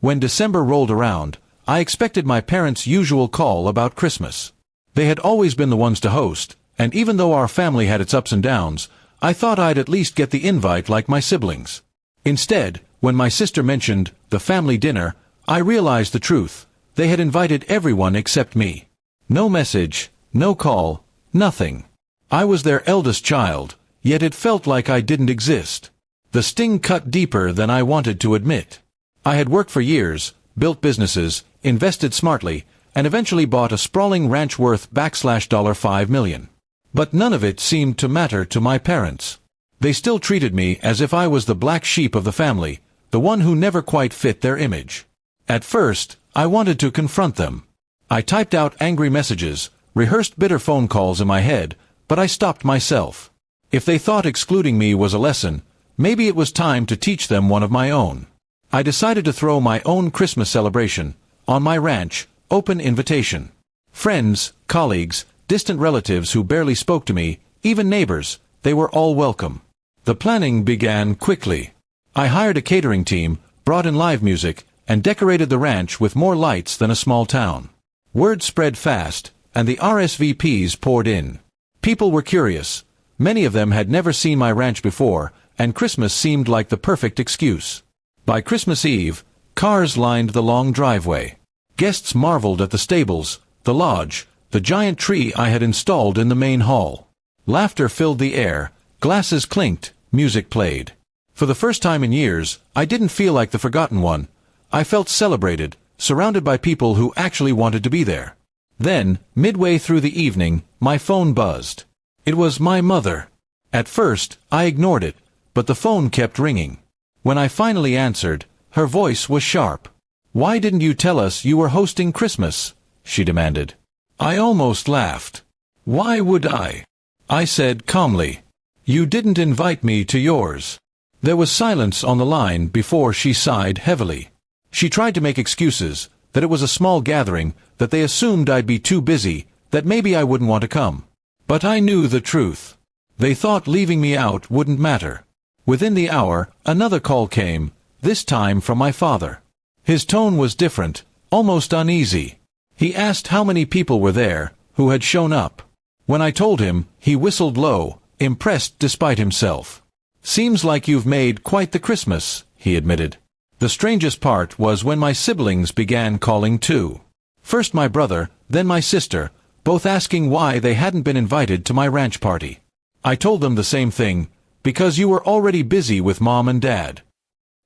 When December rolled around, I expected my parents' usual call about Christmas. They had always been the ones to host, and even though our family had its ups and downs, I thought I'd at least get the invite like my siblings. Instead, when my sister mentioned the family dinner, I realized the truth. They had invited everyone except me. No message, no call, nothing. I was their eldest child, yet it felt like I didn't exist. The sting cut deeper than I wanted to admit. I had worked for years, built businesses, invested smartly, and eventually bought a sprawling ranch worth $5 million. But none of it seemed to matter to my parents. They still treated me as if I was the black sheep of the family, the one who never quite fit their image. At first, I wanted to confront them. I typed out angry messages, rehearsed bitter phone calls in my head, but I stopped myself. If they thought excluding me was a lesson, maybe it was time to teach them one of my own. I decided to throw my own Christmas celebration, on my ranch, open invitation. Friends, colleagues, distant relatives who barely spoke to me, even neighbors, they were all welcome. The planning began quickly. I hired a catering team, brought in live music, and decorated the ranch with more lights than a small town. Word spread fast, and the RSVPs poured in. People were curious. Many of them had never seen my ranch before, and Christmas seemed like the perfect excuse. By Christmas Eve, cars lined the long driveway. Guests marveled at the stables, the lodge, the giant tree I had installed in the main hall. Laughter filled the air, glasses clinked, music played. For the first time in years, I didn't feel like the forgotten one. I felt celebrated, surrounded by people who actually wanted to be there. Then, midway through the evening, my phone buzzed. It was my mother. At first, I ignored it, but the phone kept ringing. When I finally answered, her voice was sharp. "Why didn't you tell us you were hosting Christmas?" she demanded. I almost laughed. "Why would I?" I said calmly. "You didn't invite me to yours." There was silence on the line before she sighed heavily. She tried to make excuses, that it was a small gathering, that they assumed I'd be too busy, that maybe I wouldn't want to come. But I knew the truth. They thought leaving me out wouldn't matter. Within the hour, another call came, this time from my father. His tone was different, almost uneasy. He asked how many people were there, who had shown up. When I told him, he whistled low, impressed despite himself. "Seems like you've made quite the Christmas," he admitted. The strangest part was when my siblings began calling too. First my brother, then my sister, both asking why they hadn't been invited to my ranch party. I told them the same thing, because you were already busy with Mom and Dad.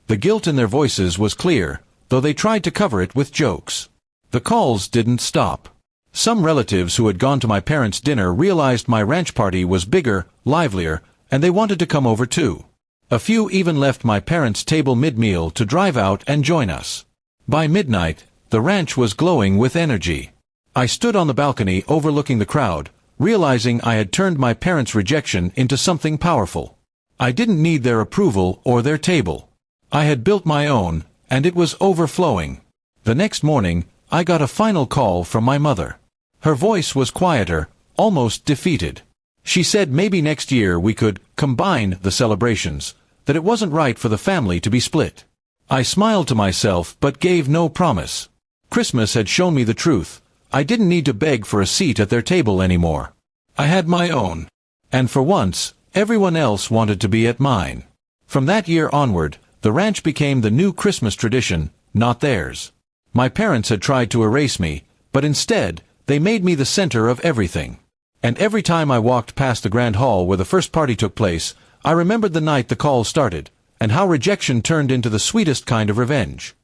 The guilt in their voices was clear, though they tried to cover it with jokes. The calls didn't stop. Some relatives who had gone to my parents' dinner realized my ranch party was bigger, livelier, and they wanted to come over too. A few even left my parents' table mid-meal to drive out and join us. By midnight, the ranch was glowing with energy. I stood on the balcony overlooking the crowd, realizing I had turned my parents' rejection into something powerful. I didn't need their approval or their table. I had built my own, and it was overflowing. The next morning, I got a final call from my mother. Her voice was quieter, almost defeated. She said maybe next year we could combine the celebrations, that it wasn't right for the family to be split. I smiled to myself but gave no promise. Christmas had shown me the truth. I didn't need to beg for a seat at their table anymore. I had my own. And for once, everyone else wanted to be at mine. From that year onward, the ranch became the new Christmas tradition, not theirs. My parents had tried to erase me, but instead, they made me the center of everything. And every time I walked past the grand hall where the first party took place, I remembered the night the call started, and how rejection turned into the sweetest kind of revenge.